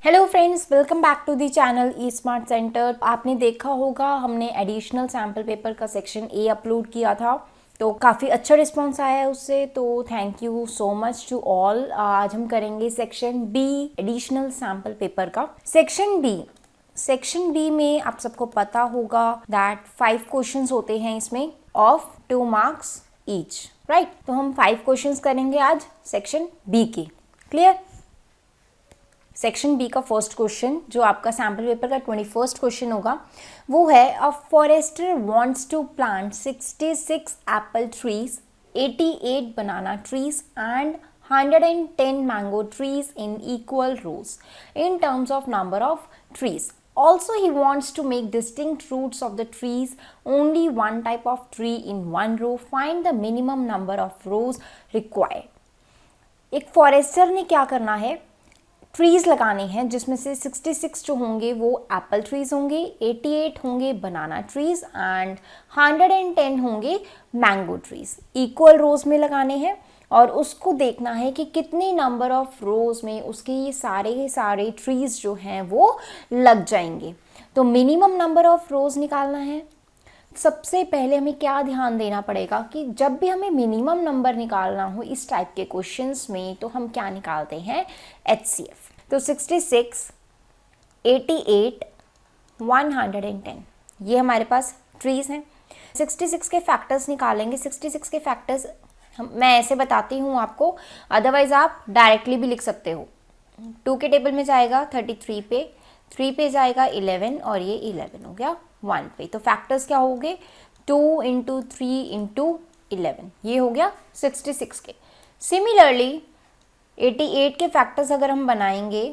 Hello friends, welcome back to the channel E smart centre. आपने देखा होगा हमने एडिशनल सैम्पल पेपर का सेक्शन ए अपलोड किया था, तो काफ़ी अच्छा रिस्पांस आया है उससे, तो thank you so much to all. आज हम करेंगे section B additional sample paper का। सेक्शन बी में आप सबको पता होगा दैट 5 क्वेश्चंस होते हैं इसमें ऑफ 2 मार्क्स ईच, राइट। तो हम 5 क्वेश्चंस करेंगे आज सेक्शन बी के। क्लियर? सेक्शन बी का फर्स्ट क्वेश्चन जो आपका सैम्पल पेपर का 21st क्वेश्चन होगा वो है a forester wants to plant 66 apple trees, 88 banana trees and 110 mango trees in equal rows in terms of number of trees. Also, he wants to make distinct roots of the trees, only one type of tree in one row. Find the minimum number of rows required. एक forester ने क्या करना है, trees लगाने हैं जिसमें से 66 जो होंगे वो एप्पल ट्रीज होंगे, 88 होंगे बनाना ट्रीज एंड 110 होंगे मैंगो ट्रीज। इक्वल रोज में लगाने हैं और उसको देखना है कि कितने नंबर ऑफ रोज में उसके ये सारे ट्रीज जो हैं वो लग जाएंगे। तो मिनिमम नंबर ऑफ रोज निकालना है। सबसे पहले हमें क्या ध्यान देना पड़ेगा कि जब भी हमें मिनिमम नंबर निकालना हो इस टाइप के क्वेश्चंस में तो हम क्या निकालते हैं, HCF। तो 66, 88, 110 ये हमारे पास ट्रीज हैं। 66 के फैक्टर्स निकालेंगे। 66 के फैक्टर्स मैं ऐसे बताती हूँ आपको, अदरवाइज आप डायरेक्टली भी लिख सकते हो। 2 के टेबल में जाएगा 33 पे, 3 पे जाएगा 11 और ये 11 हो गया 1 पे। तो फैक्टर्स क्या हो गए, 2 × 3 × 11, ये हो गया 66 के। सिमिलरली 88 के फैक्टर्स अगर हम बनाएंगे,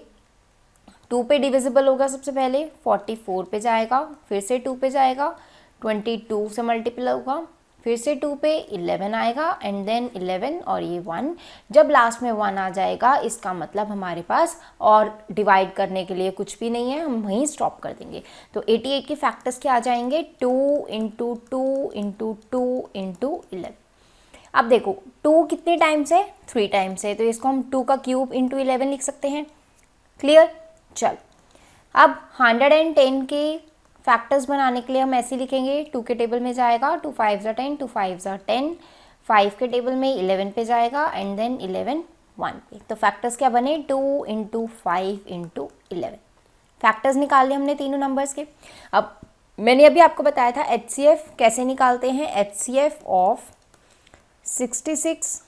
2 पे डिविजिबल होगा सबसे पहले, 44 पे जाएगा, फिर से 2 पे जाएगा, 22 से मल्टीपल होगा, फिर से 2 पे 11 आएगा एंड देन 11 और ये 1। जब लास्ट में 1 आ जाएगा इसका मतलब हमारे पास और डिवाइड करने के लिए कुछ भी नहीं है, हम वहीं स्टॉप कर देंगे। तो 88 के फैक्टर्स क्या आ जाएंगे, 2 × 2 × 2 × 11। अब देखो 2 कितने टाइम्स है, 3 टाइम्स है, तो इसको हम 2 का क्यूब × 11 लिख सकते हैं। क्लियर? चल अब 110 के फैक्टर्स बनाने के लिए हम ऐसे लिखेंगे, 2 के टेबल में जाएगा 2 5 10, 2 5 10, 5 के टेबल में 11 पे जाएगा एंड देन 11 1 पे। तो फैक्टर्स क्या बने, 2 × 5 × 11। फैक्टर्स निकाल लिए हमने तीनों नंबर्स के। अब मैंने अभी आपको बताया था HCF कैसे निकालते हैं। HCF ऑफ 66,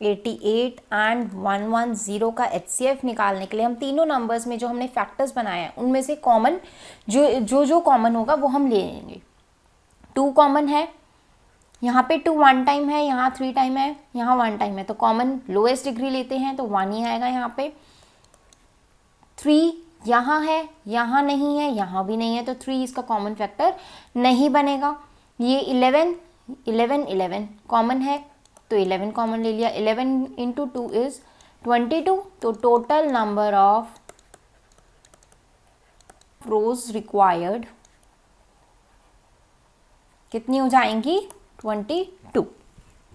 88 एंड 110 का HCF निकालने के लिए हम तीनों नंबर्स में जो हमने फैक्टर्स बनाए हैं उनमें से कॉमन जो कॉमन होगा वो हम ले लेंगे। 2 कॉमन है, यहाँ पे 2 1 टाइम है, यहाँ 3 टाइम है, यहाँ 1 टाइम है, तो कॉमन लोएस्ट डिग्री लेते हैं तो 1 ही आएगा यहाँ पे। 3 यहाँ है, यहाँ नहीं है, यहाँ भी नहीं है, तो 3 इसका कॉमन फैक्टर नहीं बनेगा। ये 11 कॉमन है तो 11 कॉमन ले लिया। 11 × 2 इज 22, तो total number of rose required कितनी हो जाएंगी, 22।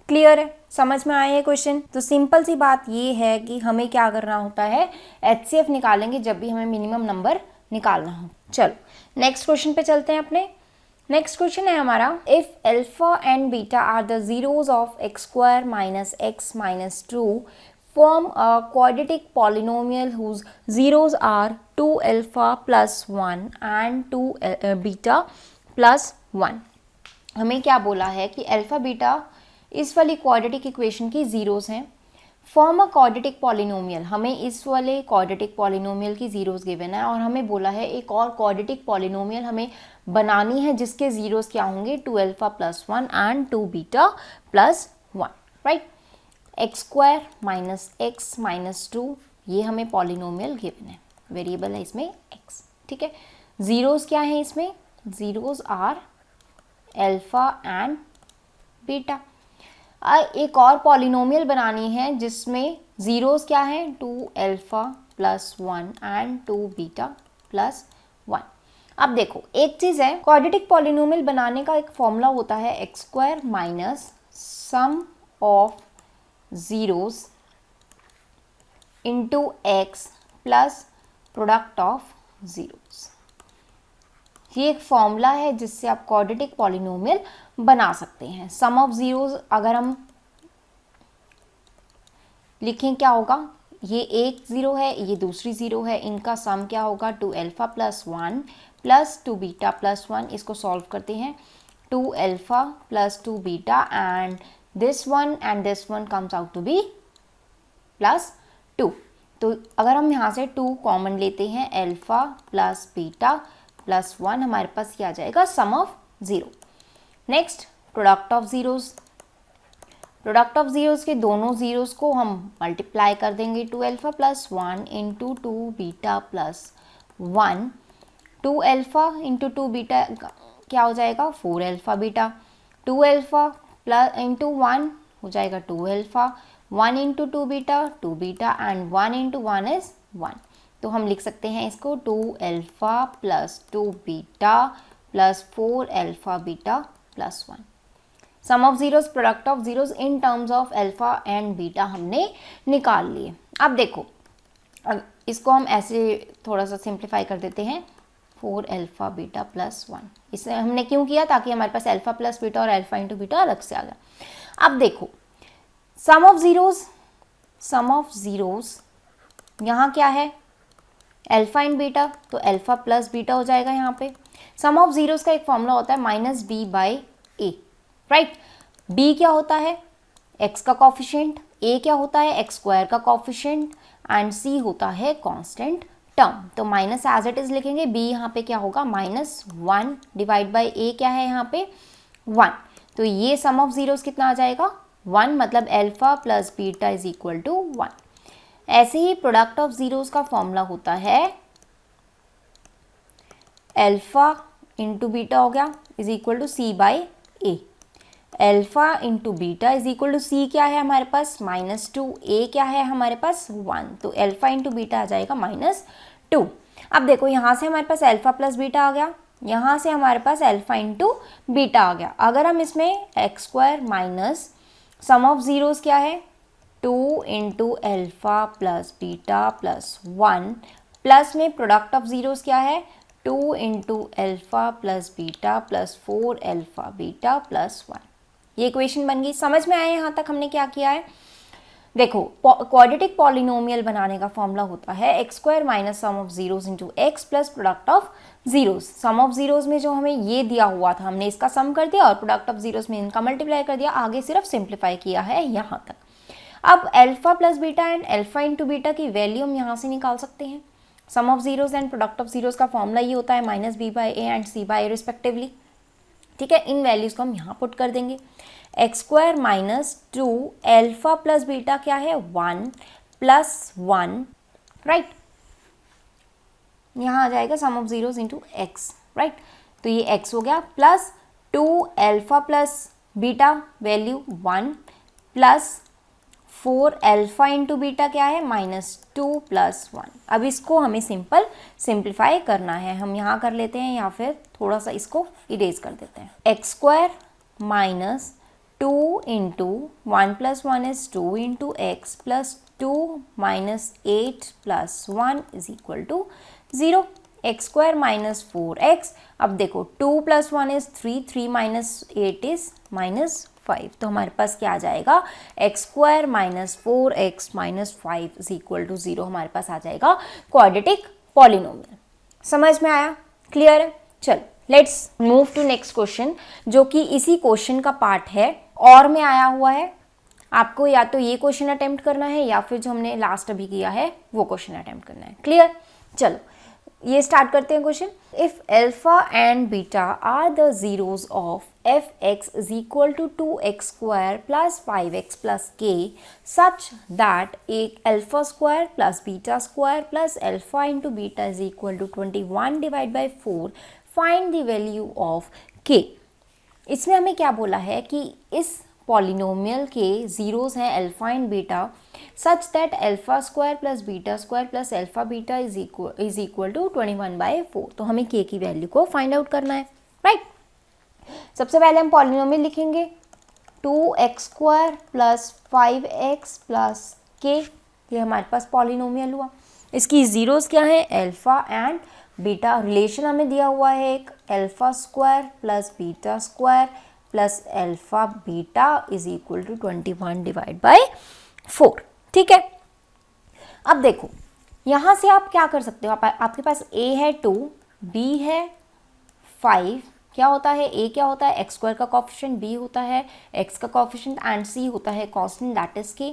क्लियर है? समझ में आया ये क्वेश्चन? तो सिंपल सी बात ये है कि हमें क्या करना होता है, HCF निकालेंगे जब भी हमें मिनिमम नंबर निकालना हो। चलो नेक्स्ट क्वेश्चन पे चलते हैं अपने। नेक्स्ट क्वेश्चन है हमारा, if alpha and beta are the zeros of x² - x - 2 form a quadratic polynomial whose zeros are 2 alpha plus 1 and 2 beta plus 1। हमें क्या बोला है कि अल्फा बीटा इस वाली क्वाड्रेटिक इक्वेशन की जीरोस हैं। फॉर्म अ क्वाड्रेटिक पॉलिनोमियल, हमें इस वाले क्वाड्रेटिक पॉलिनोमियल की जीरोस गिवन है और हमें बोला है एक और क्वाड्रेटिक पॉलिनोमियल हमें बनानी है जिसके जीरोस क्या होंगे, 2 alpha plus 1 and 2 beta plus 1, right. x² - x - 2 ये हमें पॉलिनोमियल गिवन है, वेरिएबल है इसमें x, ठीक है। जीरोस क्या है इसमें, zeros are alpha and beta. एक और पॉलिनोमियल बनानी है जिसमें जीरोस क्या है, 2 alpha plus 1 and 2 beta plus 1। अब देखो एक चीज है, क्वाड्रेटिक पॉलिनोमियल बनाने का एक फॉर्मूला होता है x² minus sum of zeros into x plus product of zeros. ये एक फॉर्मूला है जिससे आप क्वाड्रेटिक पॉलिनोमियल बना सकते हैं। सम ऑफ जीरोस अगर हम लिखें क्या होगा, ये एक जीरो है, ये दूसरी जीरो है, इनका सम क्या होगा 2 alpha plus 1 plus 2 beta plus 1। इसको सॉल्व करते हैं 2 alpha plus 2 beta and this one comes out to be plus 2। तो अगर हम यहाँ से 2 कॉमन लेते हैं, अल्फा प्लस बीटा प्लस 1, हमारे पास ये आ जाएगा sum of zero. Next product of zeros. Product of zeros के दोनों ज़ीरोज़ को हम मल्टीप्लाई कर देंगे 2 alpha plus 1 into 2 beta plus 1। 2 alpha into 2 beta क्या हो जाएगा 4 alpha beta. 2 alpha plus into 1 हो जाएगा 2 alpha, 1 into 2 beta 2 beta and 1 into 1 is 1। तो हम लिख सकते हैं इसको 2 alpha plus 2 beta plus 4 alpha beta plus 1। Sum of zeros, product of zeros in terms of alpha and beta हमने निकाल लिए। अब देखो, अब इसको हम ऐसे थोड़ा सा सिंप्लीफाई कर देते हैं 4 अल्फा बीटा प्लस 1। इसे हमने क्यों किया, ताकि हमारे पास अल्फा प्लस बीटा और अल्फा इंटू बीटा अलग से आ गया। अब देखो सम ऑफ जीरोस यहाँ क्या है अल्फा इन बीटा, तो अल्फा प्लस बीटा हो जाएगा यहाँ पे। सम ऑफ जीरोस का एक फॉर्मूला होता है minus B by a, right. b क्या होता है x का कॉफिशिएंट, a क्या होता है x स्क्वायर का कॉफिशिएंट एंड c होता है कांस्टेंट टर्म। तो माइनस एज इट इज लिखेंगे, b यहाँ पे क्या होगा -1 डिवाइड बाई a क्या है यहाँ पे 1। तो ये सम ऑफ जीरोस कितना आ जाएगा 1, मतलब alpha plus beta is equal to 1। ऐसे ही प्रोडक्ट ऑफ जीरोस का फॉर्मूला होता है अल्फा इंटू बीटा हो गया is equal to c by A. Alpha into beta is equal to C क्या है हमारे पास -2, ए क्या है हमारे पास 1, तो अल्फा इंटू बीटा आ जाएगा -2। अब देखो यहाँ से हमारे पास अल्फा प्लस बीटा आ गया, यहाँ से हमारे पास अल्फा इंटू बीटा आ गया। अगर हम इसमें x square minus sum of zeros क्या है 2 into alpha plus beta plus 1 plus में प्रोडक्ट ऑफ जीरोस क्या है 2 into alpha plus beta plus 4 alpha beta plus 1। ये इक्वेशन बन गई। समझ में आया यहाँ तक हमने क्या किया है। देखो क्वाड्रेटिक पॉलिनोमियल बनाने का फॉर्मूला होता है x square minus sum of zeros into x plus product of zeros. Sum of zeros में जो हमें ये दिया हुआ था हमने इसका सम कर दिया और प्रोडक्ट ऑफ जीरोस में इनका मल्टीप्लाई कर दिया, आगे सिर्फ सिंप्लीफाई किया है यहाँ तक। अब alpha plus beta and alpha into beta की वैल्यू हम यहाँ से निकाल सकते हैं। Sum of zeros and product of zeros का फॉर्मूला ये होता है minus B by A and C by A respectively, ठीक है। इन वैल्यूज को हम यहाँ पुट कर देंगे। X square minus 2 alpha plus beta क्या है 1 प्लस 1, राइट। यहाँ आ जाएगा sum of zeros into x, right. तो ये एक्स हो गया plus 2 alpha plus beta value 1 plus 4 alpha into beta क्या है -2 प्लस 1। अब इसको हमें सिंप्लीफाई करना है, हम यहाँ कर लेते हैं या फिर थोड़ा सा इसको इरेज कर देते हैं। X square minus 2 into 1 plus 1 is 2 into x plus 2 minus 8 plus 1 is equal to 0। X square minus 4x, अब देखो 2 प्लस 1 इज 3, 3 माइनस 8 इज -5। तो हमारे पास क्या आ जाएगा x square minus 4x minus 5 is equal to 0 हमारे पास आ जाएगा क्वाड्रेटिक पॉलिनोमियल। समझ में आया, क्लियर है। चलो let's move to next question, जो कि इसी क्वेश्चन का पार्ट है और में आया हुआ है। आपको या तो ये क्वेश्चन अटेम्प्ट करना है या फिर जो हमने लास्ट अभी किया है वो क्वेश्चन अटेम्प्ट करना है, क्लियर। चलो ये स्टार्ट करते हैं question. If alpha and beta are the zeros of f x is equal to 2x square plus 5x plus k such that एक alpha square plus beta square plus alpha into beta is equal to 21 divide by 4, find the value of k। इसमें हमें क्या बोला है कि इस polynomial के zeros हैं alpha and beta such that alpha square plus beta square plus alpha beta is equal to 21/4। तो हमें k की वैल्यू को फाइंड आउट करना है, राइट। सबसे पहले हम पॉलिनोमियल लिखेंगे 2x square plus 5x plus k, ये हमारे पास पॉलिनोमियल हुआ। इसकी ज़ीरोज़ क्या है, अल्फ़ा एंड बीटा। रिलेशन हमें दिया हुआ है एक, alpha square plus beta square plus alpha beta is equal to 21/4। ठीक है, अब देखो यहाँ से आप क्या कर सकते हो, आपके पास a है 2, b है 5, क्या होता है a क्या होता है x स्क्वायर का कोफिशिएंट, b होता है x का कोफिशिएंट एंड c होता है कांस्टेंट दैट इज k।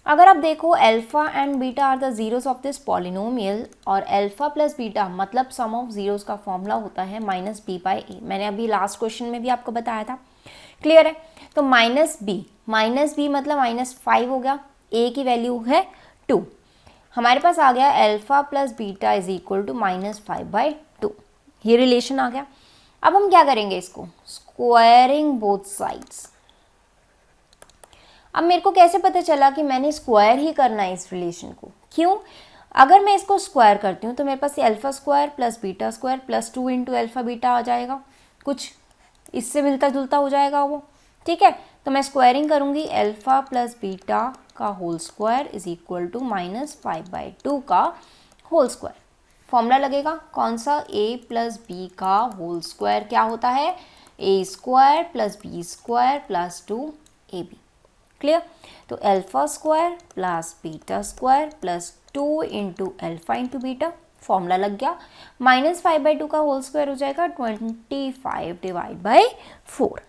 अगर आप देखो alpha and beta are the zeros of this polynomial, और अल्फा प्लस बीटा मतलब सम ऑफ जीरोस का फॉर्मूला होता है -b/a। मैंने अभी लास्ट क्वेश्चन में भी आपको बताया था, क्लियर है। तो -b मतलब -5 हो गया, a की वैल्यू है 2, हमारे पास आ गया alpha plus beta is equal to -5/2, ये रिलेशन आ गया। अब हम क्या करेंगे, इसको स्क्वायरिंग बोथ साइड्स। अब मेरे को कैसे पता चला कि मैंने स्क्वायर ही करना है इस रिलेशन को, क्यों, अगर मैं इसको स्क्वायर करती हूँ तो मेरे पास alpha square plus beta square plus 2 into alpha beta आ जाएगा, कुछ इससे मिलता जुलता हो जाएगा वो। ठीक है, तो मैं स्क्वायरिंग करूँगी, अल्फा प्लस बीटा का whole square is equal to -5/2 का होल स्क्वायर। फॉर्मूला लगेगा कौन सा, a प्लस बी का होल स्क्वायर क्या होता है, a square plus B square plus 2ab। Clear, तो alpha square plus beta square plus 2 into alpha into beta, formula लग गया, -5/2 का होल स्क्वायर हो जाएगा 25/4।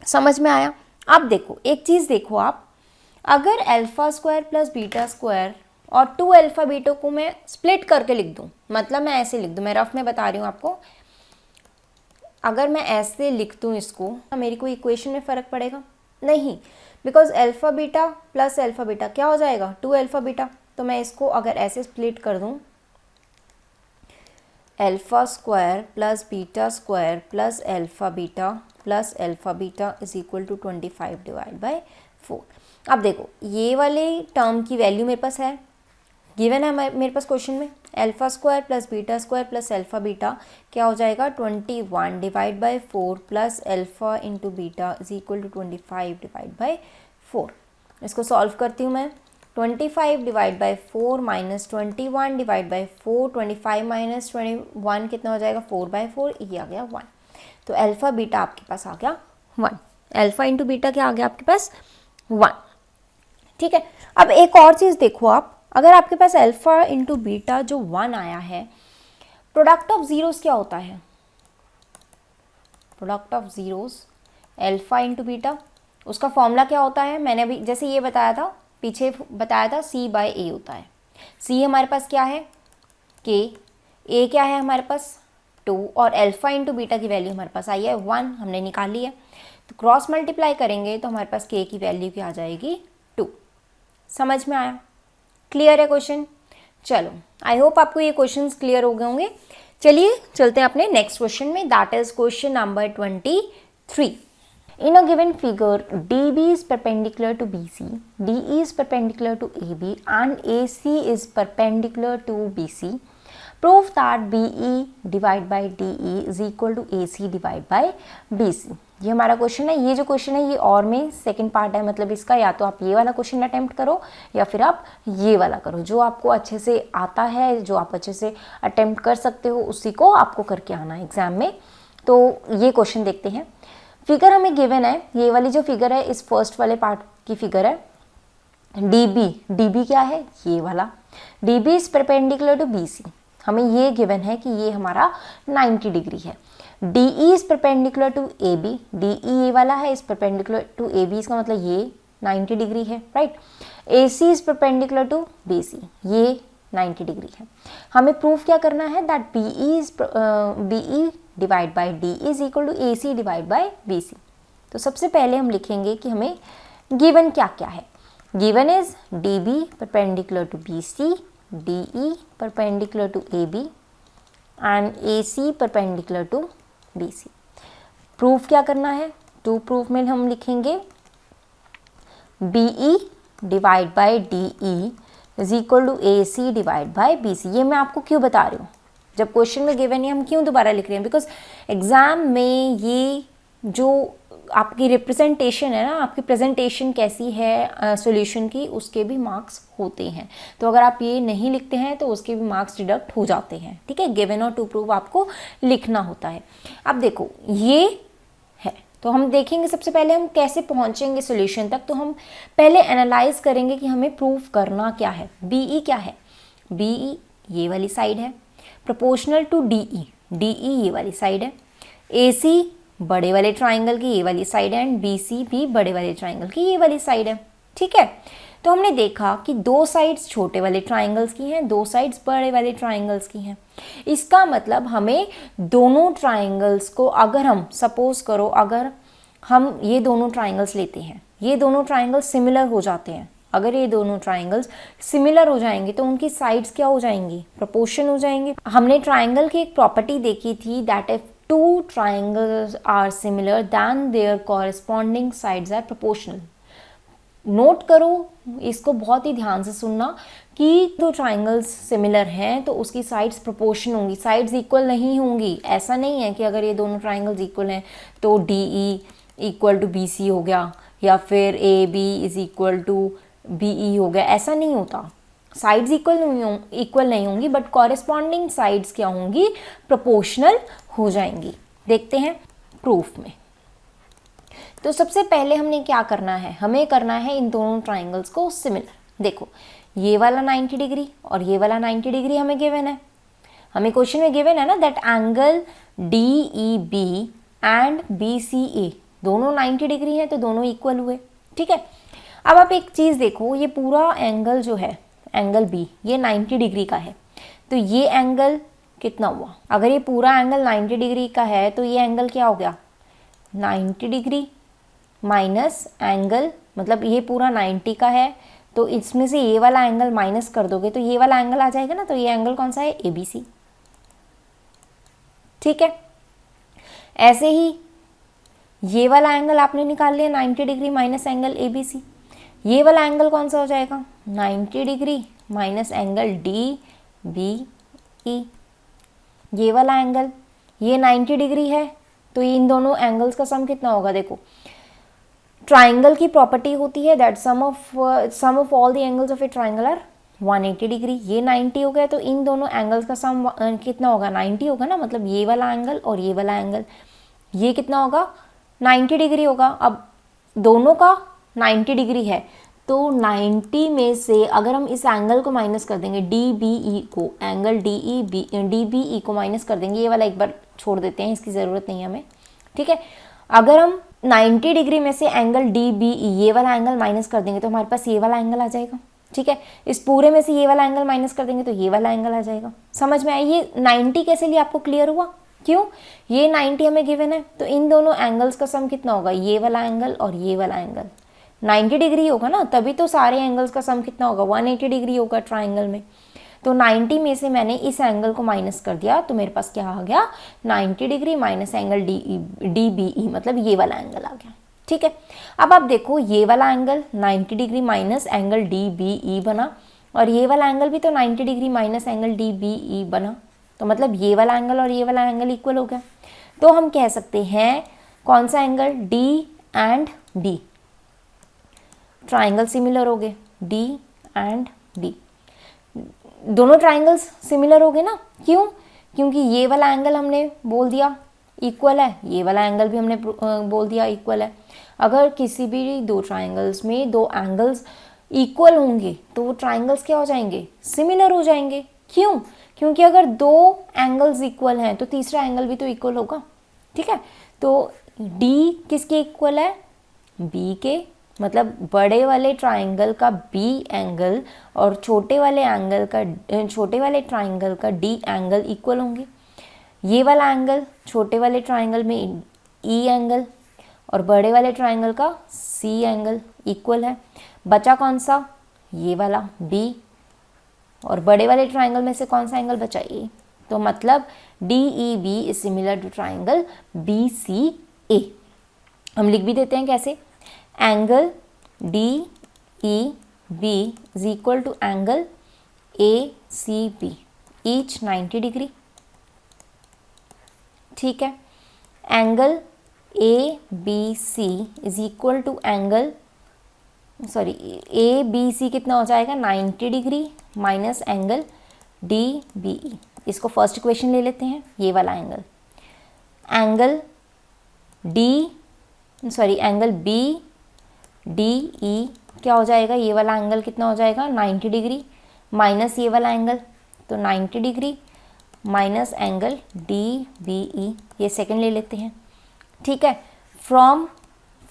समझ में आया। अब देखो एक चीज़ देखो आप, अगर alpha square plus beta square और 2 अल्फा बीटा को मैं स्प्लिट करके लिख दूँ, मतलब मैं ऐसे लिख दूँ, मैं रफ में बता रही हूँ आपको, अगर मैं ऐसे लिख दूँ इसको, मेरी कोई इक्वेशन में फ़र्क पड़ेगा नहीं, because alpha beta plus alpha beta क्या हो जाएगा, 2 अल्फा बीटा। तो मैं इसको अगर ऐसे स्प्लिट कर दूँ, alpha square plus beta square plus alpha beta is equal to 25/4। अब देखो ये वाले टर्म की वैल्यू मेरे पास है, गिवन है मेरे पास क्वेश्चन में, alpha square plus beta square plus alpha beta क्या हो जाएगा 21/4 plus alpha into beta is equal to 25/4। इसको सॉल्व करती हूँ मैं, 25/4 माइनस 21/4, 25 माइनस 21 कितना हो जाएगा 4/4, ये आ गया 1। तो अल्फा बीटा आपके पास आ गया 1, अल्फा इंटू बीटा क्या आ गया आपके पास 1। ठीक है, अब एक और चीज़ देखो आप, अगर आपके पास अल्फा इंटू बीटा जो 1 आया है, प्रोडक्ट ऑफ जीरोस क्या होता है, product of zeros alpha into beta, उसका फॉर्मूला क्या होता है, मैंने अभी जैसे ये बताया था, पीछे बताया था c/a होता है। c हमारे पास क्या है k, a क्या है हमारे पास 2, और अल्फा इंटू बीटा की वैल्यू हमारे पास आई है 1, हमने निकाल ली है। तो क्रॉस मल्टीप्लाई करेंगे तो हमारे पास k की वैल्यू क्या आ जाएगी 2। समझ में आया, क्लियर है क्वेश्चन। चलो आई होप आपको ये क्वेश्चंस क्लियर हो गए होंगे। चलिए चलते हैं अपने नेक्स्ट क्वेश्चन में, that is question number 23। In a given figure, DB is perpendicular to BC, DE is perpendicular to AB and AC is perpendicular to BC. Prove that BE divided by DE is equal to AC divided by BC. ये हमारा question है। ये जो question है ये और में second part है, मतलब इसका या तो आप ये वाला क्वेश्चन अटेम्प्ट करो या फिर आप ये वाला करो, जो आपको अच्छे से आता है, जो आप अच्छे से अटेम्प्ट कर सकते हो उसी को आपको करके आना है एग्जाम में। तो ये क्वेश्चन देखते हैं। फिगर हमें गिवन है, ये वाली जो फिगर है इस फर्स्ट वाले पार्ट की फिगर है। DB क्या है, ये वाला DB is perpendicular to BC, हमें ये गिवन है कि ये हमारा 90 डिग्री है। DE is perpendicular to AB, DE ये वाला है, इज परपेंडिकुलर टू AB, इसका मतलब ये 90 डिग्री है, right. AC is perpendicular to BC, ये 90 डिग्री है। हमें प्रूफ क्या करना है, that BE divide by D is equal to AC divide by BC। तो सबसे पहले हम लिखेंगे कि हमें गिवन क्या क्या है। Given is DB perpendicular to BC, DE perpendicular to AB and AC perpendicular to BC। Proof क्या करना है, टू प्रूफ में हम लिखेंगे BE divide by DE is equal to AC divide by BC। ये मैं आपको क्यों बता रही हूँ, जब क्वेश्चन में गिवन है हम क्यों दोबारा लिख रहे हैं, बिकॉज एग्जाम में ये जो आपकी रिप्रेजेंटेशन है ना, आपकी प्रेजेंटेशन कैसी है सॉल्यूशन की, उसके भी मार्क्स होते हैं। तो अगर आप ये नहीं लिखते हैं तो उसके भी मार्क्स डिडक्ट हो जाते हैं। ठीक है, गिवन और टू प्रूव आपको लिखना होता है। अब देखो ये है, तो हम देखेंगे सबसे पहले हम कैसे पहुंचेंगे सॉल्यूशन तक। तो हम पहले एनालाइज करेंगे कि हमें प्रूव करना क्या है। बीई क्या है? बीई ये वाली साइड है, प्रोपोर्शनल टू डीई, डीई ये वाली साइड है, एसी बड़े वाले ट्राइंगल की ये वाली साइड है, एंड बीसी भी बड़े वाले ट्राइंगल की ये वाली साइड है। ठीक है, तो हमने देखा कि दो साइड्स छोटे वाले ट्राइंगल्स की हैं, दो साइड्स बड़े वाले ट्राइंगल्स की हैं। इसका मतलब हमें दोनों ट्राइंगल्स को, अगर हम सपोज करो अगर हम ये दोनों ट्राइंगल्स लेते हैं, ये दोनों ट्राइंगल्स सिमिलर हो जाते हैं, अगर ये दोनों ट्राइंगल्स सिमिलर हो जाएंगे तो उनकी साइड्स क्या हो जाएंगी? प्रोपोर्शन हो जाएंगी। हमने ट्राइंगल की एक प्रॉपर्टी देखी थी, that if two triangles are similar then their corresponding sides are proportional. Note करो, इसको बहुत ही ध्यान से सुनना कि दो ट्राइंगल्स सिमिलर हैं तो उसकी साइड्स प्रोपोर्शन होंगी, साइड्स इक्वल नहीं होंगी। ऐसा नहीं है कि अगर ये दोनों ट्राइंगल्स इक्वल हैं तो DE इक्वल टू BC हो गया, या फिर AB is equal to BE हो गया, ऐसा नहीं होता। साइड्स इक्वल नहीं होंगी, बट कॉरेस्पॉन्डिंग साइड्स क्या होंगी? प्रोपोर्शनल हो जाएंगी। देखते हैं प्रूफ में। तो सबसे पहले हमने क्या करना है, हमें करना है इन दोनों ट्राइंगल्स को सिमिलर। देखो ये वाला 90 डिग्री और ये वाला 90 डिग्री हमें गिवन है, हमें क्वेश्चन में गिवन है ना, that angle DEB and BCA दोनों 90 डिग्री हैं तो दोनों इक्वल हुए। ठीक है, अब आप एक चीज़ देखो, ये पूरा एंगल जो है, एंगल B ये 90 डिग्री का है, तो ये एंगल कितना हुआ? अगर ये पूरा एंगल 90 डिग्री का है तो ये एंगल क्या हो गया? 90 डिग्री माइनस एंगल, मतलब ये पूरा 90 का है तो इसमें से ये वाला एंगल माइनस कर दोगे तो ये वाला एंगल आ जाएगा ना, तो ये एंगल कौन सा है? ABC। ठीक है, ऐसे ही ये वाला एंगल आपने निकाल लिया 90 डिग्री माइनस एंगल ABC, ये वाला एंगल कौन सा हो जाएगा? 90 डिग्री माइनस एंगल DBE। ये वाला एंगल ये 90 डिग्री है तो इन दोनों एंगल्स का सम कितना होगा? देखो ट्राइंगल की प्रॉपर्टी होती है that sum of all the angles of a triangle are 180 degree. ये 90 हो गया तो इन दोनों एंगल्स का सम कितना होगा? 90 होगा ना, मतलब ये वाला एंगल और ये वाला एंगल, ये कितना होगा? 90 डिग्री होगा। अब दोनों का 90 डिग्री है तो 90 में से अगर हम इस एंगल को माइनस कर देंगे, DBE को, एंगल DBE को माइनस कर देंगे, ये वाला एक बार छोड़ देते हैं, इसकी ज़रूरत नहीं है हमें। ठीक है, अगर हम 90 डिग्री में से एंगल DBE ये वाला एंगल माइनस कर देंगे तो हमारे पास ये वाला एंगल आ जाएगा। ठीक है, इस पूरे में से ये वाला एंगल माइनस कर देंगे तो ये वाला एंगल आ जाएगा। समझ में आई? ये 90 कैसे लिए आपको क्लियर हुआ? क्यों? ये 90 हमें गिवन है तो इन दोनों एंगल्स का सम कितना होगा? ये वाला एंगल और ये वाला एंगल 90 डिग्री होगा ना, तभी तो सारे एंगल्स का सम कितना होगा? 180 डिग्री होगा ट्राइंगल में। तो 90 में से मैंने इस एंगल को माइनस कर दिया तो मेरे पास क्या आ गया? 90 डिग्री माइनस एंगल DBE, मतलब ये वाला एंगल आ गया। ठीक है, अब आप देखो ये वाला angle 90 degree minus angle DBE बना और ये वाला एंगल भी तो 90 डिग्री माइनस एंगल DBE बना, तो मतलब ये वाला एंगल और ये वाला एंगल इक्वल हो गया। तो हम कह सकते हैं कौन सा angle? D and D, triangle similar हो गए, D एंड D, दोनों ट्राइंगल्स सिमिलर हो गए ना। क्यों? क्योंकि ये वाला एंगल हमने बोल दिया इक्वल है, ये वाला एंगल भी हमने बोल दिया इक्वल है। अगर किसी भी दो ट्राइंगल्स में दो एंगल्स इक्वल होंगे तो वो ट्राइंगल्स क्या हो जाएंगे? सिमिलर हो जाएंगे। क्यों? क्योंकि अगर दो एंगल्स इक्वल हैं तो तीसरा एंगल भी तो इक्वल होगा। ठीक है, तो D किसके इक्वल है? B के, मतलब बड़े वाले ट्राइंगल का B एंगल और छोटे वाले ट्राइंगल का D एंगल इक्वल होंगे। ये वाला एंगल छोटे वाले ट्राइंगल में E एंगल और बड़े वाले ट्राइंगल का C एंगल इक्वल है। बचा कौन सा? ये वाला B, और बड़े वाले ट्राइंगल में से कौन सा एंगल बचा? E। तो मतलब DEB is similar to triangle BCA। हम लिख भी देते हैं कैसे? Angle DEB is equal to angle ACB, each 90 degree. ठीक है, angle A B C is equal to angle, sorry A B C कितना हो जाएगा 90 degree minus angle D B E. इसको फर्स्ट इक्वेशन ले लेते हैं, ये वाला angle, angle angle B D E क्या हो जाएगा, ये वाला एंगल कितना हो जाएगा 90 डिग्री माइनस ये वाला एंगल, तो 90 degree minus angle D B E, ये सेकंड ले लेते हैं। ठीक है, फ्रॉम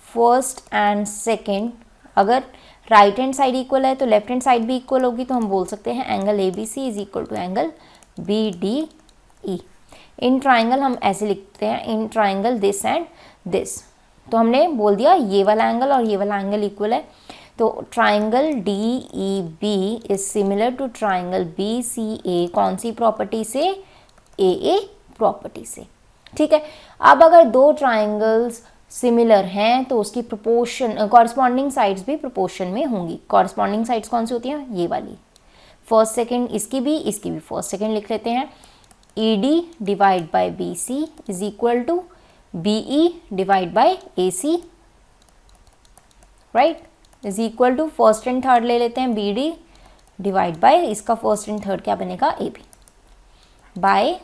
फर्स्ट एंड सेकंड अगर राइट हैंड साइड इक्वल है तो लेफ्ट हैंड साइड भी इक्वल होगी, तो हम बोल सकते हैं angle A B C is equal to angle B D E. In triangle हम ऐसे लिखते हैं, in triangle this and this, तो हमने बोल दिया ये वाला एंगल और ये वाला एंगल इक्वल है, तो triangle D E B is similar to triangle B C A, कौन सी प्रॉपर्टी से, ए प्रॉपर्टी से। ठीक है, अब अगर दो ट्राइंगल्स सिमिलर हैं तो उसकी प्रोपोर्शन, कॉरस्पॉन्डिंग साइड्स भी प्रोपोर्शन में होंगी। कॉरस्पॉन्डिंग साइड्स कौन सी होती हैं, ये वाली, फर्स्ट सेकंड, इसकी भी फर्स्ट सेकंड लिख लेते हैं। E D divide by B C is equal to B E divide by A C, right, is equal to first and third ले लेते हैं, बी डी डिवाइड बाई इसका फर्स्ट एंड थर्ड क्या बनेगा, A B, bye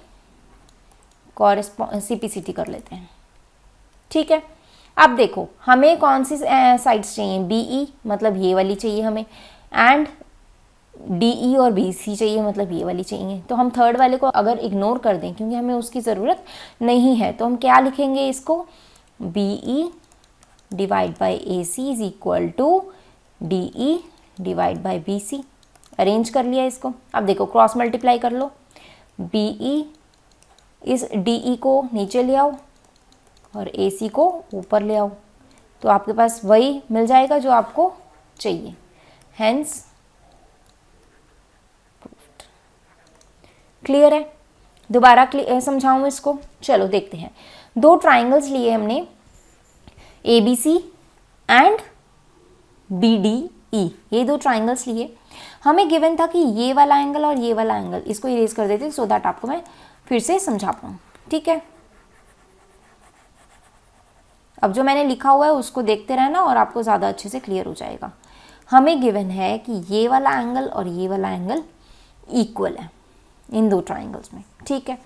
CPCT कर लेते हैं। ठीक है, अब देखो हमें कौन सी साइड्स चाहिए, BE मतलब ये वाली चाहिए हमें, एंड DE और BC चाहिए मतलब ये वाली चाहिए। तो हम थर्ड वाले को अगर इग्नोर कर दें क्योंकि हमें उसकी ज़रूरत नहीं है, तो हम क्या लिखेंगे इसको, BE divide by AC is equal to DE divide by BC। Arrange कर लिया इसको। अब देखो क्रॉस मल्टीप्लाई कर लो, BE इस DE को नीचे ले आओ और AC को ऊपर ले आओ, तो आपके पास वही मिल जाएगा जो आपको चाहिए। हेंस क्लियर है? दोबारा समझाऊं इसको, चलो देखते हैं। दो ट्राइंगल्स लिए हमने, ABC एंड BDE, ये दो ट्राइंगल्स लिए। हमें गिवन था कि ये वाला एंगल और ये वाला एंगल, इसको इरेज कर देते सो दैट आपको मैं फिर से समझा पाऊँ। ठीक है, अब जो मैंने लिखा हुआ है उसको देखते रहना और आपको ज़्यादा अच्छे से क्लियर हो जाएगा। हमें गिवन है कि ये वाला एंगल और ये वाला एंगल इक्वल है इन दो ट्राइंगल्स में। ठीक है,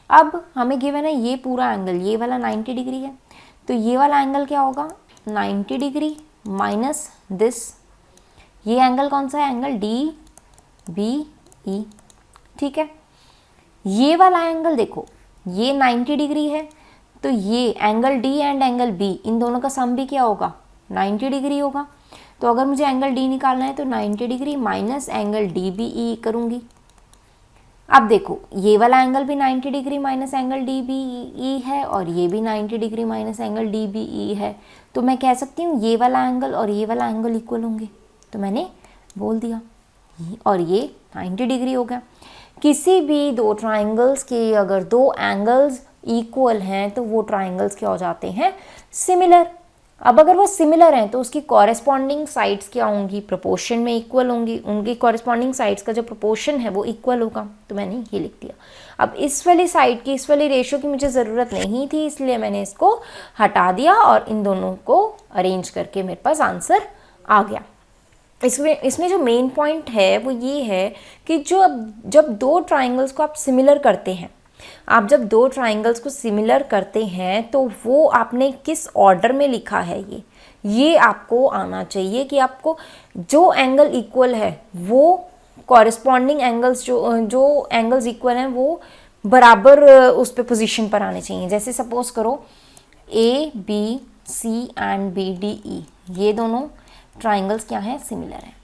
अब हमें गिवन है ये पूरा एंगल, ये वाला 90 डिग्री है, तो ये वाला एंगल क्या होगा 90 डिग्री माइनस दिस, ये एंगल कौन सा है, एंगल DBE। ठीक है, ये वाला एंगल देखो ये 90 डिग्री है, तो ये angle D and angle B इन दोनों का सम भी क्या होगा 90 डिग्री होगा। तो अगर मुझे एंगल D निकालना है तो 90 डिग्री माइनस एंगल DBE करूँगी। अब देखो ये वाला एंगल भी 90 डिग्री माइनस एंगल DBE है और ये भी 90 डिग्री माइनस एंगल DBE है, तो मैं कह सकती हूँ ये वाला एंगल और ये वाला एंगल इक्वल होंगे, तो मैंने बोल दिया, और ये 90 डिग्री हो गया। किसी भी दो ट्राइंगल्स के अगर दो एंगल्स इक्वल हैं तो वो ट्राइंगल्स क्या हो जाते हैं, सिमिलर। अब अगर वो सिमिलर हैं तो उसकी कॉरेस्पॉन्डिंग साइड्स क्या होंगी, प्रोपोर्शन में इक्वल होंगी, उनकी कॉरेस्पॉन्डिंग साइड्स का जो प्रोपोर्शन है वो इक्वल होगा, तो मैंने ये लिख दिया। अब इस वाली साइड की, इस वाली रेशियो की मुझे ज़रूरत नहीं थी, इसलिए मैंने इसको हटा दिया और इन दोनों को अरेंज करके मेरे पास आंसर आ गया। इसमें जो मेन पॉइंट है वो ये है कि जब दो ट्राइंगल्स को आप सिमिलर करते हैं, आप जब दो ट्राइंगल्स को सिमिलर करते हैं तो वो आपने किस ऑर्डर में लिखा है ये आपको आना चाहिए कि आपको जो एंगल इक्वल है वो कॉरेस्पॉन्डिंग एंगल्स जो एंगल्स इक्वल हैं वो बराबर उस पे पोजीशन पर आने चाहिए। जैसे सपोज करो ABC एंड BDE ये दोनों ट्राइंगल्स क्या हैं, सिमिलर हैं।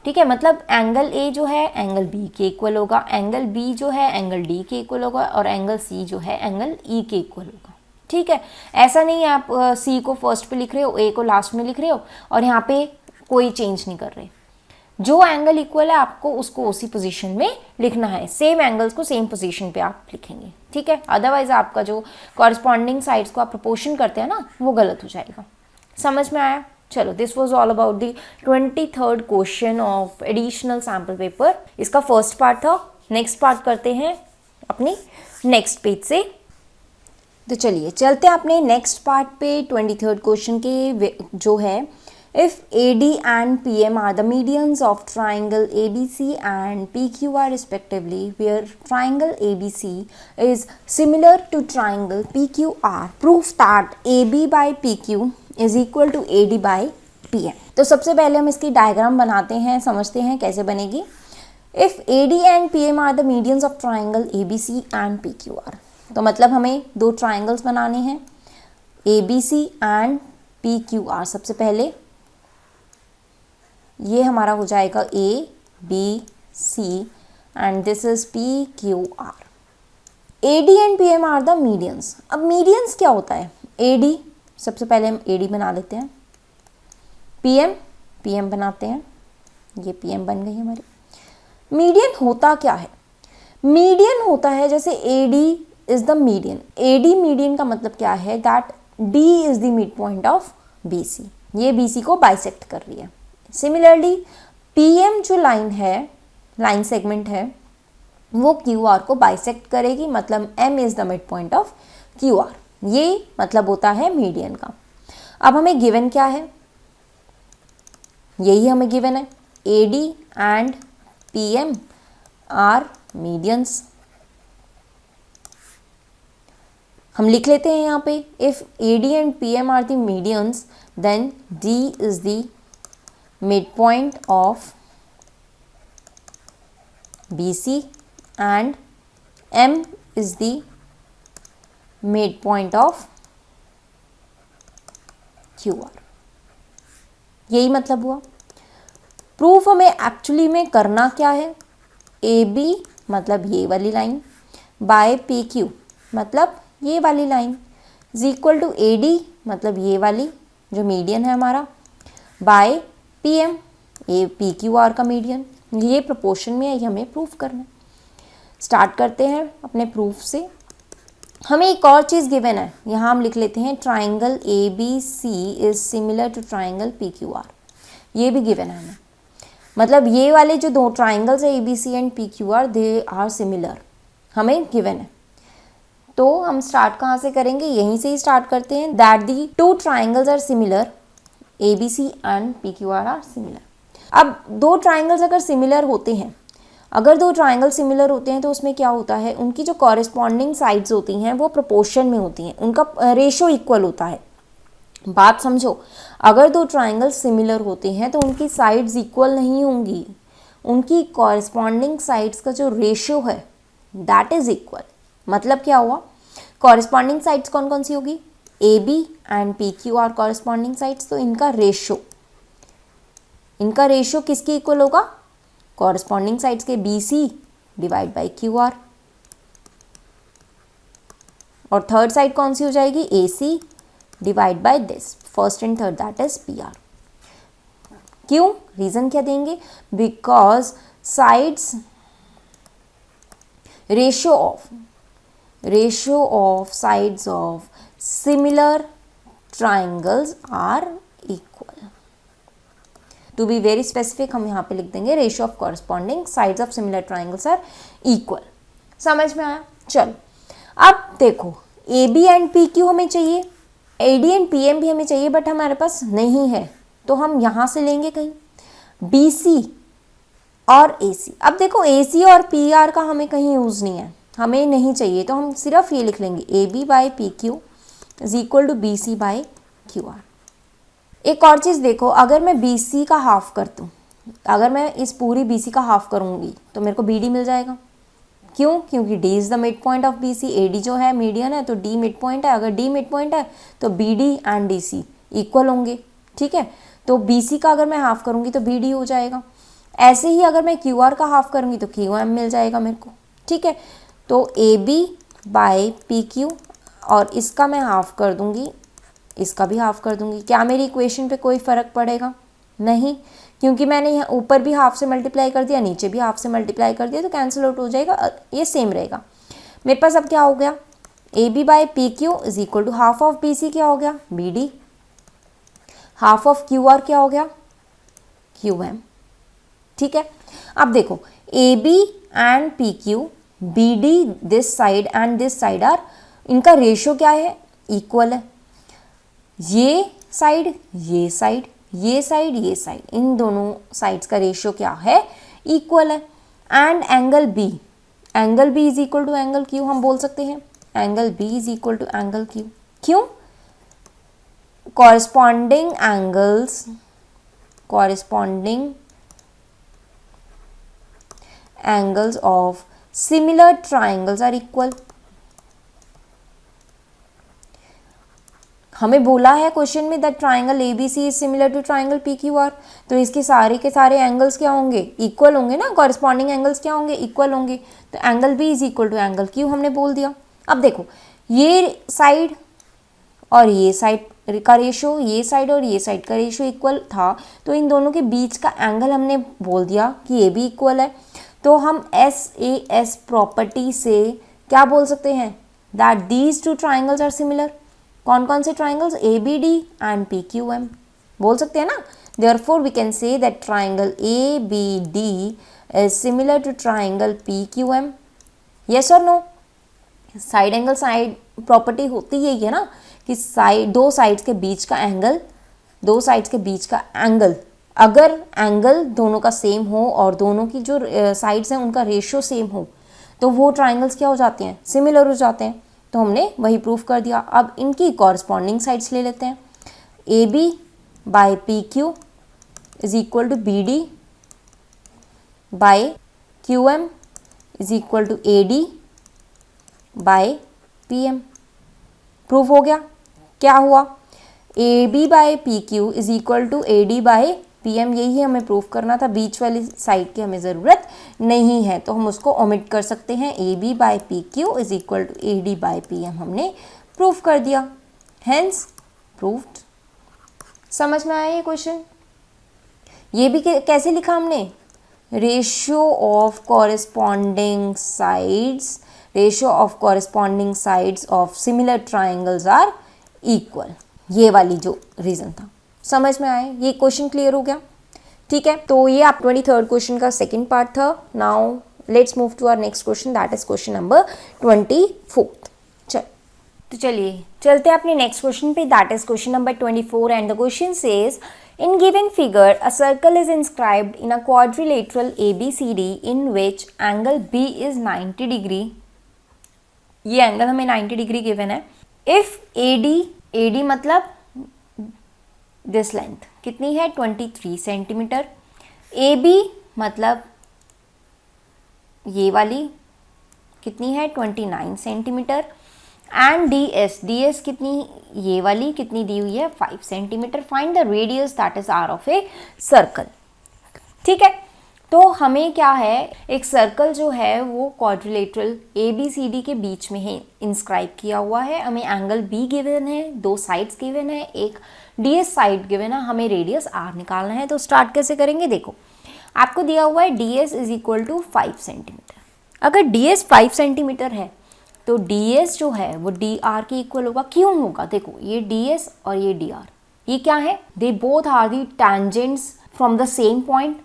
ठीक है, मतलब एंगल A जो है एंगल B के इक्वल होगा, एंगल B जो है एंगल D के इक्वल होगा और एंगल C जो है एंगल E के इक्वल होगा। ठीक है, ऐसा नहीं है आप C को फर्स्ट पे लिख रहे हो, A को लास्ट में लिख रहे हो और यहाँ पे कोई चेंज नहीं कर रहे। जो एंगल इक्वल है आपको उसको उसी पोजीशन में लिखना है, सेम एंगल्स को सेम पोजीशन पे आप लिखेंगे। ठीक है, अदरवाइज आपका जो कॉरस्पॉन्डिंग साइड्स को आप प्रोपोर्शन करते हैं ना वो गलत हो जाएगा। समझ में आया? चलो, this was all about the 23rd question of additional sample paper. इसका फर्स्ट पार्ट था। नेक्स्ट पार्ट करते हैं अपनी नेक्स्ट पेज से। तो चलिए चलते हैं अपने नेक्स्ट पार्ट पे 23rd क्वेश्चन के, जो है if AD and PM are the medians of triangle ABC and PQR respectively, where triangle ABC is similar to triangle PQR, prove that AB by PQ is equal to AD by PM। तो सबसे पहले हम इसकी diagram बनाते हैं, समझते हैं कैसे बनेगी। If AD and PM are the medians of triangle ABC and PQR, तो मतलब हमें दो ट्राइंगल्स बनाने हैं ABC एंड PQR। सबसे पहले ये हमारा हो जाएगा ABC and this is PQR। AD and PM are the medians. अब मीडियंस क्या होता है? AD, सबसे पहले हम AD बना लेते हैं, PM बनाते हैं, ये PM बन गई हमारी। मीडियन होता क्या है? मीडियन होता है जैसे AD is the median. AD median का मतलब क्या है? That D is the mid point of BC, ये BC को बाइसेक्ट कर रही है। सिमिलरली PM जो लाइन है, लाइन सेगमेंट है, वो QR को बाइसेक्ट करेगी, मतलब M is the mid point of QR। ये मतलब होता है मीडियन का। अब हमें गिवन क्या है? यही हमें गिवन है, AD and PM are medians. हम लिख लेते हैं यहाँ पे, if AD and PM are the medians then D is the midpoint of BC and M is the midpoint of QR। यही मतलब हुआ। प्रूफ हमें एक्चुअली में करना क्या है? AB मतलब ये वाली लाइन बाय PQ मतलब ये वाली line is equal to AD मतलब ये वाली जो मीडियन है हमारा बाय PM, ये PQR का मीडियन। ये प्रोपोर्शन में है, ये हमें प्रूफ करना है। स्टार्ट करते हैं अपने प्रूफ से। हमें एक और चीज़ गिवन है, यहाँ हम लिख लेते हैं triangle ABC is similar to triangle PQR। ये भी गिवन है हमें, मतलब ये वाले जो दो ट्राइंगल्स है ABC and PQR they are similar, हमें गिवन है। तो हम स्टार्ट कहाँ से करेंगे? यहीं से ही स्टार्ट करते हैं। That the two triangles are similar, ABC and PQR are similar. अब दो ट्राइंगल्स अगर सिमिलर होते हैं, तो उसमें क्या होता है? उनकी जो कॉरेस्पॉन्डिंग साइड्स होती हैं वो प्रोपोर्शन में होती हैं, उनका रेशो इक्वल होता है। बात समझो, अगर दो ट्राइंगल्स सिमिलर होते हैं तो उनकी साइड्स इक्वल नहीं होंगी, उनकी कॉरेस्पॉन्डिंग साइड्स का जो रेशो है दैट इज इक्वल। मतलब क्या हुआ? कॉरेस्पॉन्डिंग साइड्स कौन कौन सी होगी? AB and PQR corresponding sides, तो इनका रेशो किसके इक्वल होगा? कॉरेस्पॉन्डिंग साइड्स के BC डिवाइड बाई QR। और थर्ड साइड कौन सी हो जाएगी? AC divide by this, first and third that is PR। क्यों? रीजन क्या देंगे? Because sides ratio of sides of similar triangles are equal। To be very specific हम यहाँ पे लिख देंगे ratio of corresponding sides of similar triangles are equal। समझ में आया? चलो अब देखो, AB एंड PQ हमें चाहिए, AD एंड PM भी हमें चाहिए, बट हमारे पास नहीं है, तो हम यहाँ से लेंगे कहीं BC और AC। अब देखो AC और PR का हमें कहीं यूज़ नहीं है, हमें नहीं चाहिए, तो हम सिर्फ ये लिख लेंगे AB by PQ is equal to BC by QR। एक और चीज़ देखो, अगर मैं BC का हाफ कर दूँ, अगर मैं इस पूरी BC का हाफ करूँगी तो मेरे को BD मिल जाएगा। क्यों? क्योंकि D is the mid point of BC, AD जो है मीडियन है, तो D मिड पॉइंट है। अगर D मिड पॉइंट है तो BD एंड DC इक्वल होंगे, ठीक है। तो BC का अगर मैं हाफ करूँगी तो BD हो जाएगा। ऐसे ही अगर मैं QR का हाफ करूँगी तो QM मिल जाएगा मेरे को, ठीक है। तो AB बाई PQ, और इसका मैं हाफ कर दूंगी, इसका भी हाफ कर दूंगी। क्या मेरी इक्वेशन पे कोई फ़र्क पड़ेगा? नहीं, क्योंकि मैंने यहाँ ऊपर भी हाफ से मल्टीप्लाई कर दिया, नीचे भी हाफ से मल्टीप्लाई कर दिया, तो कैंसिल आउट हो जाएगा, ये सेम रहेगा। मेरे पास अब क्या हो गया? AB by PQ is equal to half of BC क्या हो गया? BD। हाफ ऑफ QR क्या हो गया? QM, ठीक है। अब देखो AB and PQ, BD this side and this side are इनका रेशियो क्या है, इक्वल है। ये साइड ये साइड ये साइड ये साइड, इन दोनों साइड्स का रेशियो क्या है, इक्वल है। And angle B is equal to angle Q, हम बोल सकते हैं angle B is equal to angle Q. क्यों, corresponding angles of similar triangles are equal. हमें बोला है क्वेश्चन में that triangle ABC is similar to triangle PQR, तो इसके सारे के सारे एंगल्स क्या होंगे, इक्वल होंगे ना, कॉरेस्पॉन्डिंग एंगल्स क्या होंगे, इक्वल होंगे। तो angle B is equal to angle Q हमने बोल दिया। अब देखो ये साइड और ये साइड का रेशो, ये साइड और ये साइड का रेशो इक्वल था, तो इन दोनों के बीच का एंगल हमने बोल दिया कि ये भी इक्वल है। तो हम SAS प्रॉपर्टी से क्या बोल सकते हैं, that these two triangles are similar. कौन कौन से ट्राइंगल्स, ABD एंड PQM बोल सकते हैं ना। Therefore we can say that triangle ABD is similar to triangle PQM। Yes और no, side angle side property होती यही है ना कि दो साइड्स के बीच का एंगल, अगर एंगल दोनों का सेम हो और दोनों की जो साइड्स हैं उनका रेशियो सेम हो, तो वो ट्राइंगल्स क्या हो जाते हैं, सिमिलर हो जाते हैं। तो हमने वही प्रूफ कर दिया। अब इनकी कॉरस्पॉन्डिंग साइड्स ले लेते हैं। AB by PQ is equal to BD by QM is equal to AD by PM। Proof हो गया। क्या हुआ, AB by PQ is equal to AD by PM, यही हमें प्रूफ करना था। बीच वाली साइड की हमें ज़रूरत नहीं है, तो हम उसको ओमिट कर सकते हैं। AB by PQ is equal to AD by PM हमने प्रूफ कर दिया, हेंस प्रूफ्ड। समझ में आया ये क्वेश्चन। ये भी कैसे लिखा हमने, ratio of corresponding sides of similar triangles are equal, ये वाली जो रीज़न था। समझ में आए, ये क्वेश्चन क्लियर हो गया। ठीक है, तो ये आप 23rd क्वेश्चन का सेकंड पार्ट था। Now let's move to our next question, that is question number 24। तो चलिए चलते हैं अपने नेक्स्ट क्वेश्चन पे, that is question number 24 and the question says in given figure a circle is inscribed in a quadrilateral ABCD in which angle B इज 90 degree. ये एंगल हमें 90 डिग्री गिवन है। इफ AD मतलब दिस लेंथ कितनी है, 23 centimetre. AB मतलब ये वाली कितनी है, 29 सेंटीमीटर। एंड DS कितनी, ये वाली कितनी दी हुई है, 5 centimetre. Find the radius that is R of a circle. ठीक है, तो हमें क्या है, एक सर्कल जो है वो क्वाड्रिलेटरल ABCD के बीच में है इंस्क्राइब किया हुआ है। हमें एंगल B गिवन है, दो साइड्स गिवन है, एक DS साइड गिवन है, हमें रेडियस R निकालना है। तो स्टार्ट कैसे करेंगे, देखो आपको दिया हुआ है DS is equal to 5 centimetre. अगर DS 5 सेंटीमीटर है तो DS जो है वो DR के इक्वल होगा। क्यों होगा, देखो ये DS और ये DR, ये क्या है, they both are the tangents from the same point.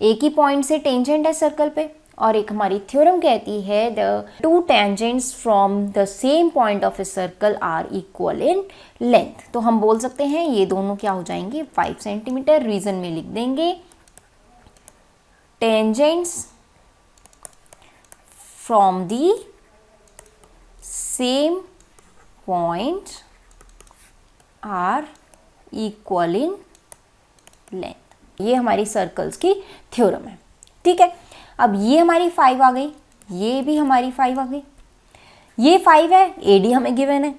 एक ही पॉइंट से टेंजेंट है सर्कल पे, और एक हमारी थ्योरम कहती है the two tangents from the same point of a circle are equal in length. तो हम बोल सकते हैं ये दोनों क्या हो जाएंगे, 5 सेंटीमीटर। रीजन में लिख देंगे tangents from the same point are equal in length. ये हमारी सर्कल्स की थ्योरम है। ठीक है, अब ये हमारी 5 आ गई, ये भी हमारी 5 आ गई। ये 5 है, AD हमें गिवन है,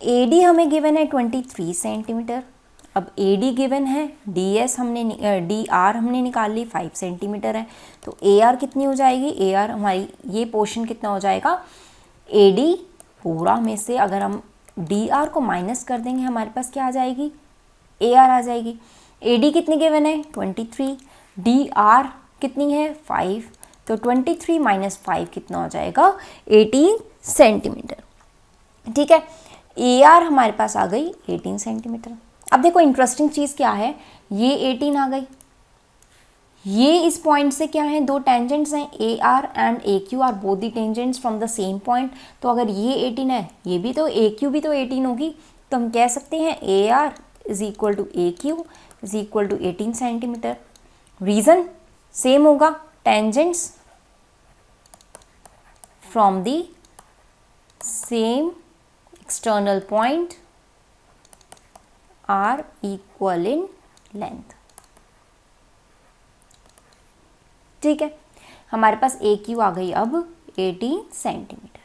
AD हमें गिवन है 23 सेंटीमीटर। अब AD गिवन है, DS हमने DR हमने निकाल ली, 5 सेंटीमीटर है। तो AR कितनी हो जाएगी, AR हमारी ये पोर्शन कितना हो जाएगा, AD पूरा में से अगर हम DR को माइनस कर देंगे हमारे पास क्या आ जाएगी, AR आ जाएगी। AD कितनी गिवन है, 23, DR कितनी है, 5। तो 23 माइनस 5 कितना हो जाएगा, 18 सेंटीमीटर। ठीक है, AR हमारे पास आ गई 18 सेंटीमीटर। अब देखो इंटरेस्टिंग चीज़ क्या है, ये 18 आ गई, ये इस पॉइंट से क्या है, दो टेंजेंट्स हैं, A are and A Q R both the tangents from the same point. तो अगर ये 18 है, ये भी तो ए क्यू भी तो 18 होगी, तो हम कह सकते हैं A R is equal to A Q is equal to 18 centimetre. Reason same होगा, tangents from the same external point are equal in length. ठीक है, हमारे पास ए क्यू आ गई अब 18 सेंटीमीटर।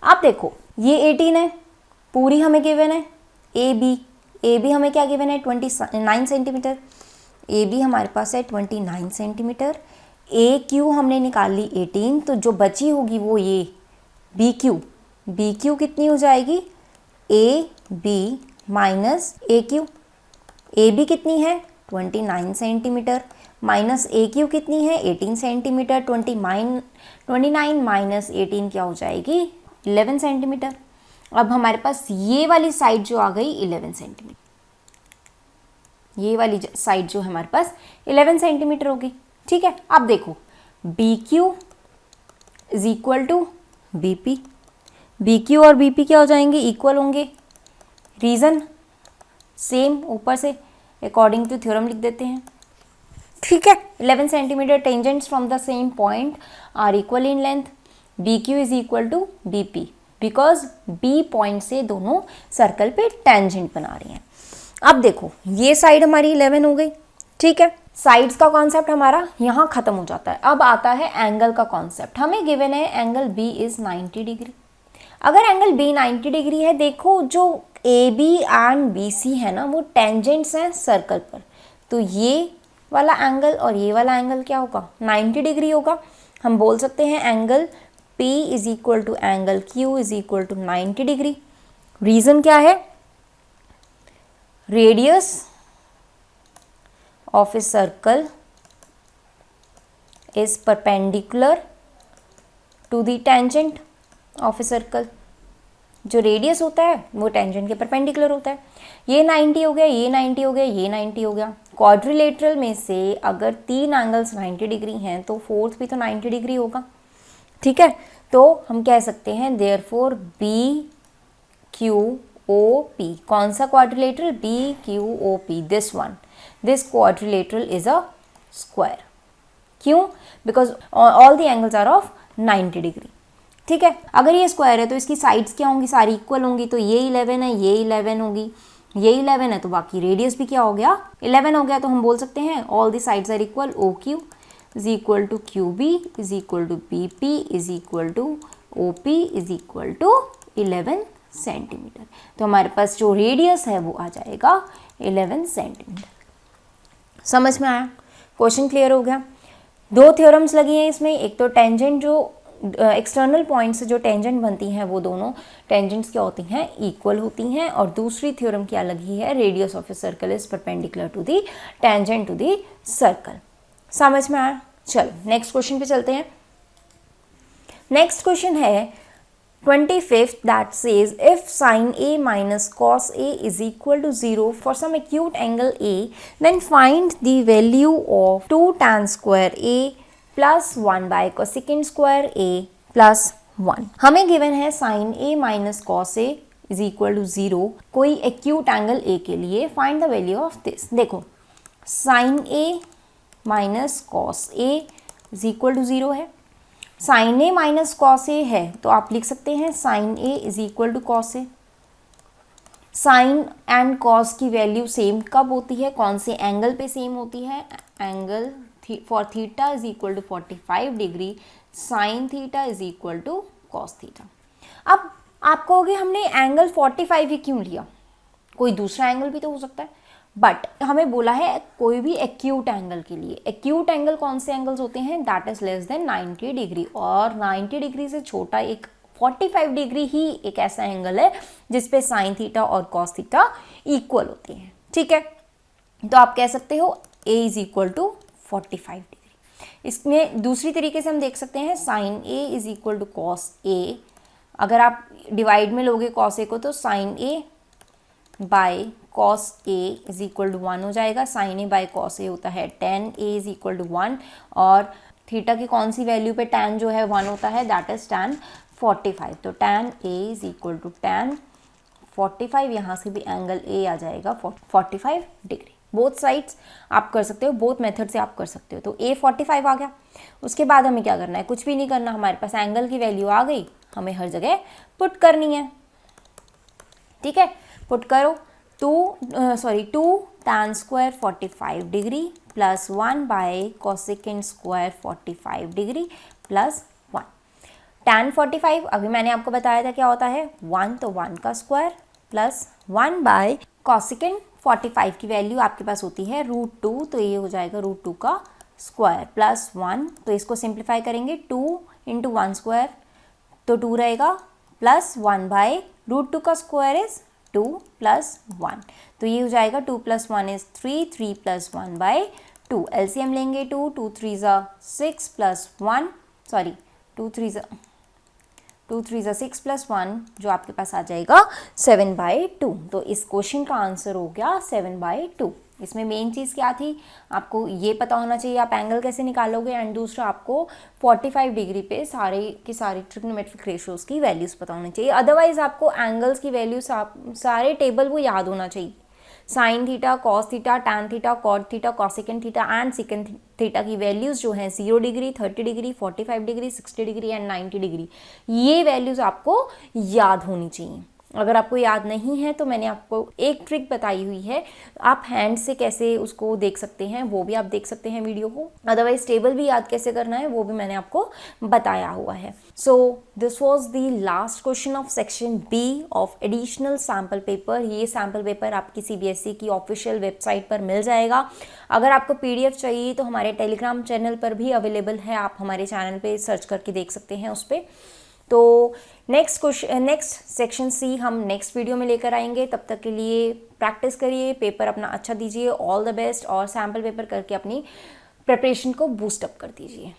अब देखो ये 18 है, पूरी हमें गिवन है, ए बी हमें क्या गिवन है 29 सेंटीमीटर, ए बी हमारे पास है 29 सेंटीमीटर। ए क्यू हमने निकाल ली 18, तो जो बची होगी वो ये बी क्यू कितनी हो जाएगी, A B minus A Q. A B कितनी है 29 सेंटीमीटर माइनस ए क्यू कितनी है 18 सेंटीमीटर। 29 माइनस 18 क्या हो जाएगी 11 सेंटीमीटर। अब हमारे पास ये वाली साइड जो आ गई 11 सेंटीमीटर, ये वाली साइड जो हमारे पास 11 सेंटीमीटर होगी। ठीक है, अब देखो B Q is equal to B P, B Q और बी पी क्या हो जाएंगे, इक्वल होंगे। रीज़न सेम, ऊपर से अकॉर्डिंग टू थ्योरम लिख देते हैं। ठीक है, 11 centimetre tangents from the same point are equal in length, B Q is equal to B P, because B point से दोनों सर्कल पे टेंजेंट बना रही हैं। अब देखो ये साइड हमारी 11 हो गई। ठीक है, साइड्स का कॉन्सेप्ट हमारा यहाँ खत्म हो जाता है। अब आता है एंगल का कॉन्सेप्ट। हमें गिवन है एंगल बी इज 90 डिग्री। अगर एंगल बी 90 डिग्री है, देखो जो A B and B C है ना, वो टेंजेंट्स हैं सर्कल पर, तो ये वाला एंगल और ये वाला एंगल क्या होगा 90 डिग्री होगा। हम बोल सकते हैं angle P is equal to angle Q is equal to 90 degree. Reason क्या है, radius of a circle is perpendicular to the tangent of a circle. जो रेडियस होता है वो टेंजेंट के परपेंडिकुलर होता है। ये 90 हो गया, ये 90 हो गया, ये 90 हो गया। क्वाड्रिलेटरल में से अगर 3 एंगल्स 90 डिग्री हैं तो फोर्थ भी तो 90 डिग्री होगा। ठीक है, तो हम कह सकते हैं therefore B Q O P, कौन सा quadrilateral, B Q O P, this one, this quadrilateral is a square. क्यों, because all the angles are of 90 degree. ठीक है, अगर ये स्क्वायर है तो इसकी साइड्स क्या होंगी, सारी इक्वल होंगी। तो ये 11 है, ये 11 होगी, ये 11 है, तो बाकी रेडियस भी क्या हो गया 11 हो गया। तो हम बोल सकते हैं all the sides are equal, O Q is equal to Q B is equal to B P is equal to O P is equal to 11 centimetre. तो हमारे पास जो रेडियस है वो आ जाएगा 11 सेंटीमीटर। समझ में आया, क्वेश्चन क्लियर हो गया। 2 थ्योरम्स लगी हैं इसमें, एक तो टेंजेंट जो एक्सटर्नल पॉइंट से जो टेंजेंट बनती हैं वो दोनों टेंजेंट्स क्या होती हैं, इक्वल होती हैं। और दूसरी थ्योरम क्या लगी है, radius of a circle is perpendicular to the tangent to the circle. समझ में आया, चलो नेक्स्ट क्वेश्चन पे चलते हैं। नेक्स्ट क्वेश्चन है 25th that says if sin A minus cos A is equal to 0 for some acute angle A, then find the value of 2 tan square A plus 1 by cosecant square A plus 1। हमें given है sin A minus cos A is equal to 0 कोई acute angle A के लिए, find the value of this। देखो sin A minus cos A is equal to 0 है, sine A minus cos A है तो आप लिख सकते हैं sine A is equal to cos A. Sine and cos की वैल्यू सेम कब होती है, कौन से एंगल पे सेम होती है, angle for theta is equal to 45 degree sine theta is equal to cos theta. अब आप कहोगे हमने एंगल 45 ही क्यों लिया, कोई दूसरा एंगल भी तो हो सकता है, बट हमें बोला है कोई भी एक्यूट एंगल के लिए। एक्यूट एंगल कौन से एंगल्स होते हैं, that is less than 90 degree, और 90 डिग्री से छोटा एक 45 डिग्री ही एक ऐसा एंगल है जिसपे साइन थीटा और कॉस थीटा इक्वल होते हैं। ठीक है, तो आप कह सकते हो a is equal to 45 degree. इसमें दूसरी तरीके से हम देख सकते हैं sine a is equal to cos a। अगर आप डिवाइड में लोगे कॉस a को तो sine a by cos A is equal to 1 हो जाएगा, sine A by cos A होता है tan A is equal to 1, और थीटा की कौन सी वैल्यू पे tan जो है 1 होता है, दैट इज tan 45। तो tan A is equal to tan 45, यहाँ से भी एंगल ए आ जाएगा 45 डिग्री। बोथ साइड्स आप कर सकते हो, बोथ मेथड से आप कर सकते हो। तो ए 45 आ गया। उसके बाद हमें क्या करना है, कुछ भी नहीं करना, हमारे पास एंगल की वैल्यू आ गई, हमें हर जगह पुट करनी है। ठीक है, पुट करो। 2 tan square 45 degree plus 1 by cosecant square 45 degree plus 1। tan 45 अभी मैंने आपको बताया था क्या होता है, 1, तो 1 का स्क्वायर प्लस 1 बाय कोसेकेंड 45 की वैल्यू आपके पास होती है √2, तो ये हो जाएगा √2 का स्क्वायर प्लस 1, तो इसको सिंप्लीफाई करेंगे, 2 इंटू 1 स्क्वायर तो 2 रहेगा, प्लस 1 बाय √2 का स्क्वायर इज 2 प्लस 1, तो ये हो जाएगा 2 plus 1 is 3, 3 plus 1 by 2। LCM लेंगे 2 3 ज़ा 6 प्लस 1, सॉरी 2 3 ज़ा 6 प्लस 1, जो आपके पास आ जाएगा 7/2। तो इस क्वेश्चन का आंसर हो गया 7/2। इसमें मेन चीज़ क्या थी, आपको ये पता होना चाहिए आप एंगल कैसे निकालोगे, एंड दूसरा आपको 45 डिग्री पे सारे की सारी ट्रिग्नोमेट्रिक रेशियोज की वैल्यूज़ पता होनी चाहिए। अदरवाइज आपको एंगल्स की वैल्यूज सारे टेबल वो याद होना चाहिए। Sine theta, cos theta, tan theta, cot theta, cosecant theta and secant theta की वैल्यूज़ जो हैं 0 degree, 30 degree, 45 degree, 60 degree and 90 degree, ये वैल्यूज़ आपको याद होनी चाहिए। अगर आपको याद नहीं है तो मैंने आपको एक ट्रिक बताई हुई है, आप हैंड से कैसे उसको देख सकते हैं वो भी आप देख सकते हैं वीडियो को। अदरवाइज टेबल भी याद कैसे करना है वो भी मैंने आपको बताया हुआ है। So this was the last question of section B of additional sample paper. ये सैम्पल पेपर आपकी सीबीएसई की ऑफिशियल वेबसाइट पर मिल जाएगा। अगर आपको पीडीएफ चाहिए तो हमारे टेलीग्राम चैनल पर भी अवेलेबल है, आप हमारे चैनल पे सर्च करके देख सकते हैं उस पर। तो नेक्स्ट सेक्शन सी हम नेक्स्ट वीडियो में लेकर आएंगे। तब तक के लिए प्रैक्टिस करिए, पेपर अपना अच्छा दीजिए, ऑल द बेस्ट, और सैम्पल पेपर करके अपनी प्रिपरेशन को बूस्ट अप कर दीजिए।